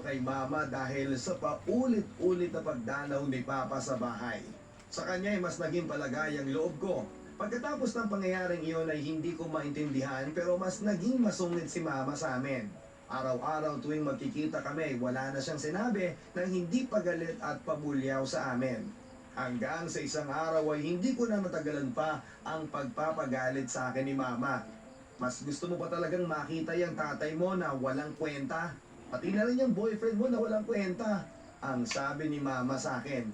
kay Mama dahil sa paulit-ulit na pagdanaw ni Papa sa bahay. Sa kanya ay mas naging palagay ang loob ko. Pagkatapos ng pangyayaring iyon ay hindi ko maintindihan pero mas naging masungit si Mama sa amin. Araw-araw tuwing magkikita kami, wala na siyang sinabi na hindi pagalit at pabulyaw sa amin. Hanggang sa isang araw ay hindi ko na matagalan pa ang pagpapagalit sa akin ni Mama. Mas gusto mo pa talagang makita yung tatay mo na walang kwenta? Pati na rin yung boyfriend mo na walang kwenta. Ang sabi ni Mama sa akin,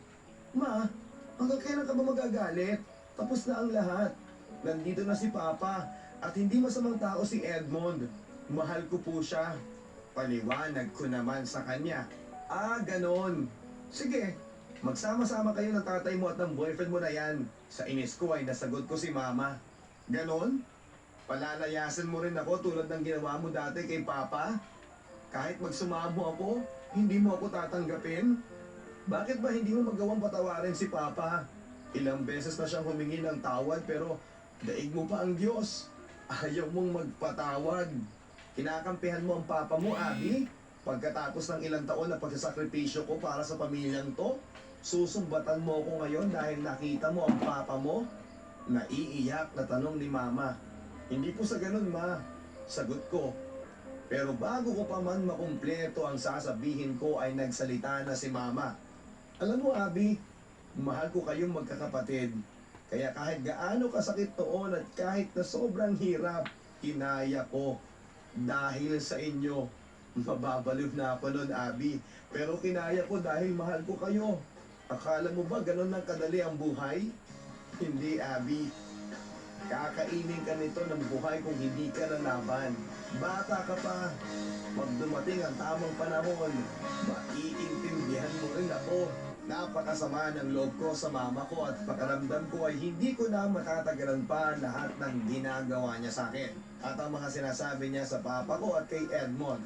Ma, hanggang kailan ka ba magagalit? Tapos na ang lahat. Nandito na si Papa at hindi masamang tao si Edmond. Mahal ko po siya. Paliwanag ko naman sa kanya. Ah, ganon. Sige, magsama-sama kayo ng tatay mo at ng boyfriend mo na yan. Sa inis ko ay nasagot ko si Mama. Ganon? Palalayasan mo rin ako tulad ng ginawa mo dati kay Papa? Kahit magsumamo ako, hindi mo ako tatanggapin? Bakit ba hindi mo magawang patawarin si Papa? Ilang beses na siyang humingi ng tawad pero daig mo pa ang Diyos. Ayaw mong magpatawad. Kinakampihan mo ang Papa mo, Abby? Pagkatapos ng ilang taon na pagsasakripisyo ko para sa pamilyang to, susumbatan mo ako ngayon dahil nakita mo ang Papa mo? Naiiyak na tanong ni Mama. Hindi po sa ganun, Ma. Sagot ko. Pero bago ko pa man makumpleto ang sasabihin ko ay nagsalita na si Mama. Alam mo, Abby, mahal ko kayong magkakapatid. Kaya kahit gaano kasakit noon at kahit na sobrang hirap, kinaya ko. Dahil sa inyo, mababaliw na ako noon, Abby. Pero kinaya ko dahil mahal ko kayo. Akala mo ba ganun lang kadali ang buhay? Hindi, Abby. Kakainin ka nito ng buhay kung hindi ka lalaban. Bata ka pa. Pag dumating ang tamang panahon, maiintindihan mo rin ako. Napakasama ng loob ko sa mama ko at pakaramdam ko ay hindi ko na matatagalan pa lahat ng ginagawa niya sa akin. At ang mga sinasabi niya sa papa ko at kay Edmond.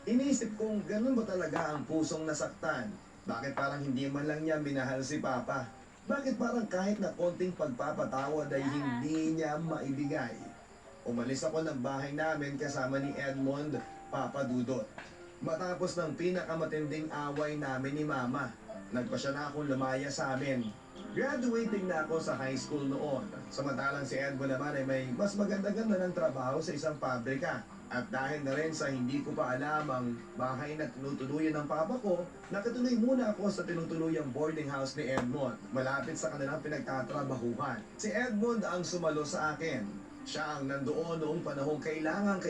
Inisip kong ganun ba talaga ang pusong nasaktan? Bakit parang hindi man lang niya minahal si Papa? Bakit parang kahit na konting pagpapatawad ay hindi niya maibigay? Umalis ako ng bahay namin kasama ni Edmond, Papa Dudot. Matapos ng pinakamatinding away namin ni Mama, nagpa siya na akong lumaya sa amin. Graduating na ako sa high school noon. Samantalang si Edmond naman ay may mas maganda-ganda ng trabaho sa isang pabrika. At dahil na rin sa hindi ko pa alam ang bahay na tinutuluyan ng papa ko, nakatuloy muna ako sa tinutuluyang boarding house ni Edmond, malapit sa kanilang pinagtatrabahuhan. Si Edmond ang sumalo sa akin. Siya ang nandoon noong panahong kailangan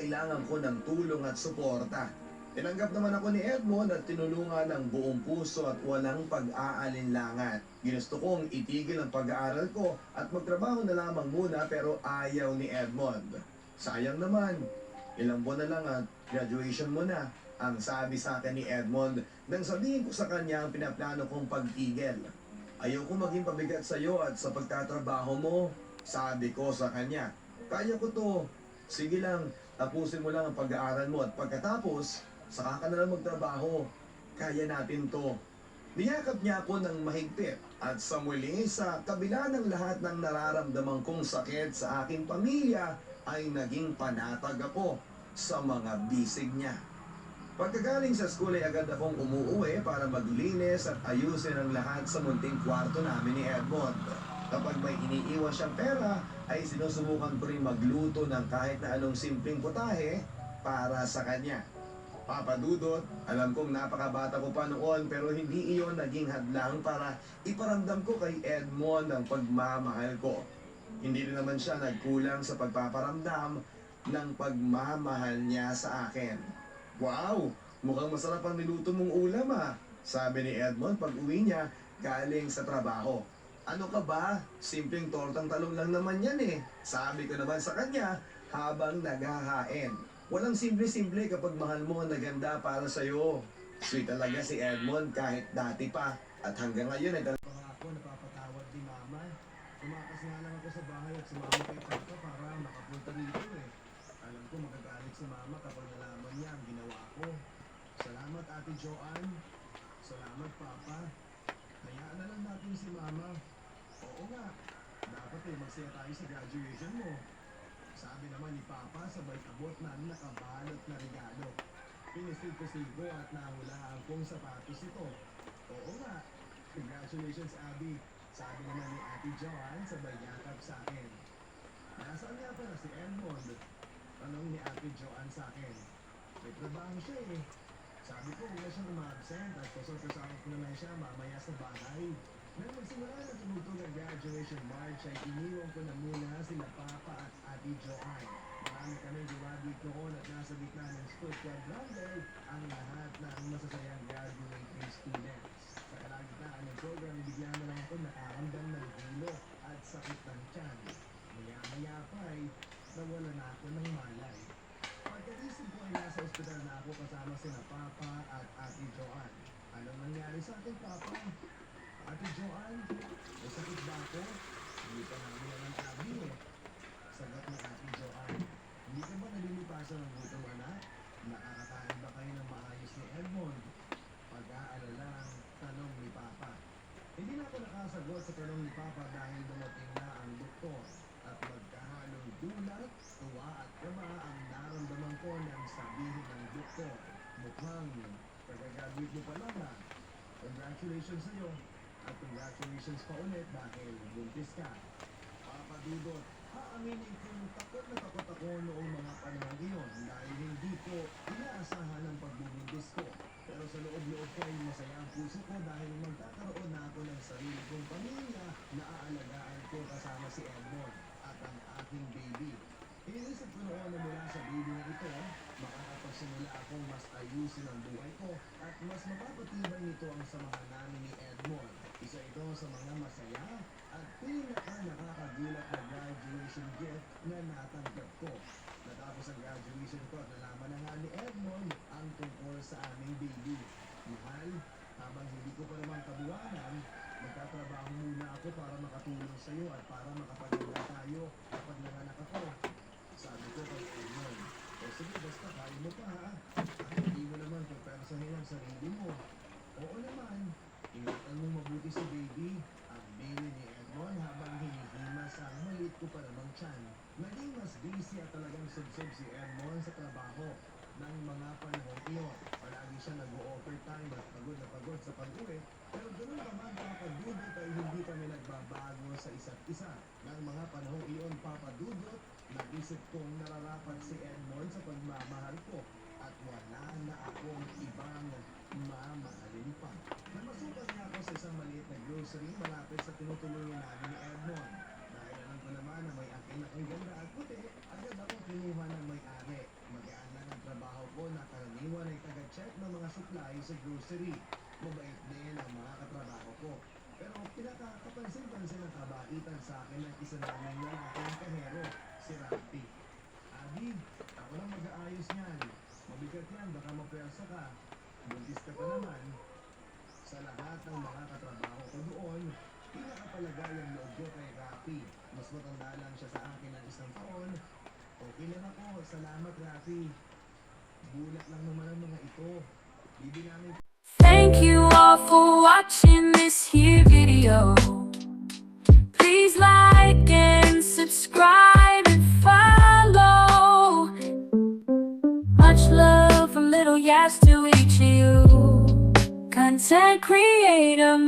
ko ng tulong at suporta. Tinanggap naman ako ni Edmond at tinulungan ng buong puso at walang pag-aalinlangan. Ginusto kong itigil ang pag-aaral ko at magtrabaho na lamang muna pero ayaw ni Edmond. Sayang naman. Ilang buwan na lang at graduation mo na, ang sabi sa akin ni Edmond nang sabihin ko sa kanya ang pinaplano kong pagtigil. Ayoko maging pabigat sa iyo at sa pagtatrabaho mo, sabi ko sa kanya. Kaya ko to. Sige lang, tapusin mo lang ang pag-aaral mo at pagkatapos, saka ka na lang magtrabaho. Kaya natin to. Niyakap niya ako ng mahigpit at sa muli sa kabila ng lahat ng nararamdaman kong sakit sa aking pamilya, ay naging panatag ako sa mga bisig niya. Pagkagaling sa school ay agad akong umuuwi para maglinis at ayusin ang lahat sa munting kwarto namin ni Edmond. Kapag may iniiwan siyang pera, ay sinusubukan ko rin magluto ng kahit na anong simpleng putahe para sa kanya. Papa Dudot, alam kong napakabata ko pa noon pero hindi iyon naging hadlang para iparamdam ko kay Edmond ang pagmamahal ko. Hindi rin naman siya nagkulang sa pagpaparamdam ng pagmamahal niya sa akin. Wow! Mukhang masarap ang niluto mong ulam sabi ni Edmond pag uwi niya galing sa trabaho. Ano ka ba? Simpleng tortang talong lang naman yan sabi ko naman sa kanya habang naghahain. Walang simple-simple kapag mahal mo ang naganda para sa'yo. Sweet talaga si Edmond kahit dati pa at hanggang ngayon ay ako napapatawad ni Mama. Tumakas nga lang ako sa bahay at sumama kay Papa para makapunta dito Alam ko magagalit si Mama kapag nalaman niya ang ginawa ko. Salamat Ate Joanne. Salamat Papa. Hayaan na lang natin si Mama. Oo nga. Dapat magsaya tayo sa graduation mo. Sabi naman ni Papa sabay abot na nakabalot na regalo. Pinistig ko at nahulaan kong sapatos ito. Oo nga. Congratulations, Abby. Sabi naman ni Ate Joanne sabay yakap sa akin. Nasaan nga pala si Edmond? Tanong ni Ate Joanne sa akin. May trabaho siya eh. Sabi ko huwag na siyang umabsent at pasok-pasakot ko naman siya mamaya sa bahay. Nang magsimula na tumutog ang graduation march ay iniwan ko na muna sila Papa at Ate Joanne. Marami kami graduate noon at nasa gitna ng school quadrangle ang lahat ng masasayang graduating students. Sa kalagitnaan ng program, bigyan na lang ako nakaramdam ng hilo at sakit ng tiyan. Maya-maya pa ay nawala na ako ng malay. Pagkagising ko ay nasa ospital na ako kasama sina Papa at Ate Joanne. Anong nangyari sa ating Papa? Ate Joanne, may sakit ba ako? Hindi pa namin naman Abby eh. Sagot ni Ate Joanne. Hindi ka ba nalilipasan ng gutom anak? Nakakakain ba kayo ng maayos ni Edmond? Pag-aalala ang tanong ni Papa. Hindi na ako nakasagot sa tanong ni Papa dahil dumating na ang doktor at magkahalong gulat, tuwa at kaba ang naramdaman ko nang sabihin ng doktor. Mukhang pagka-graduate mo pa lang ha. Congratulations sa'yo at congratulations pa ulit dahil buntis ka. Papa Dudot, aaminin kong takot na takot ako noong mga panahon iyon dahil hindi ko inaasahan ang pagbubuntis ko. Pero sa loob-loob ko ay masaya ang puso ko dahil magkakaroon na ako ng sarili kong pamilya na aalagaan ko kasama si Edmond at ang aking baby. Iniisip ko noon na mula sa baby na ito, makakapagsimula akong mas ayusin ang buhay ko at mas mapapatibay nito ang samahan namin ni Edmond. Isa ito sa mga masaya at pinaka-nakakagulat na graduation gift na natanggap ko. Natapos ang graduation ko at nalaman na nga ni Edmond ang tungkol sa aming baby. Mahal, habang hindi ko pa naman kabuwanan, magtatrabaho muna ako para makatulong sa iyo at para makapaganda tayo kapag nanganak ako. Sabi ko kay Edmond, o sige basta kaya mo pa ha, at hindi mo naman pagpersahin ang sarili mo. Oo naman, ingatan mong mabuti si baby, ang baby ni Edmond habang hinihimas ang maliit ko pa namang tiyan. Naging mas busy at talagang subsob si Edmond sa trabaho ng mga panahon iyon. Palagi siya nag-o-overtime at pagod sa pag-uwi, pero ganun pa man papadudot ay hindi kami nagbabago sa isa't isa. Ng mga panahon iyon papadudot, nag-isip kong nararapat si Edmond sa pagmamahal ko at wala na akong ibang mamahalin pa. Namasukan niya ako sa isang maliit na grocery malapit sa tinutulungan namin ni Edmond. Dahil alam ko naman na may akin na ang ganda at puti, agad ako kinuha ng may-ari. Magaan lang ang trabaho ko na karaniwan ay taga-check ng mga supply sa grocery. Mabait din ang mga katrabaho ko. Pero pinakakapansin-pansin ang kabaitan sa akin ng isa namin lalaking kahero, si Rafi. Abby, ako lang mag-aayos niyan. Mabigat yan, baka mapersa ka. Buntis ka pa naman. Sa lahat ng mga katrabaho ko doon, pinakapalagay ang loob ko kay Rafi. Mas matanda lang siya sa akin ng 1 taon. Okay lang ako, salamat Rafi. Bulat lang naman ang mga ito. Bibi namin. Thank you all for watching this here video. Please like and subscribe and follow. Much love from Little Yas to each of you. Content creator.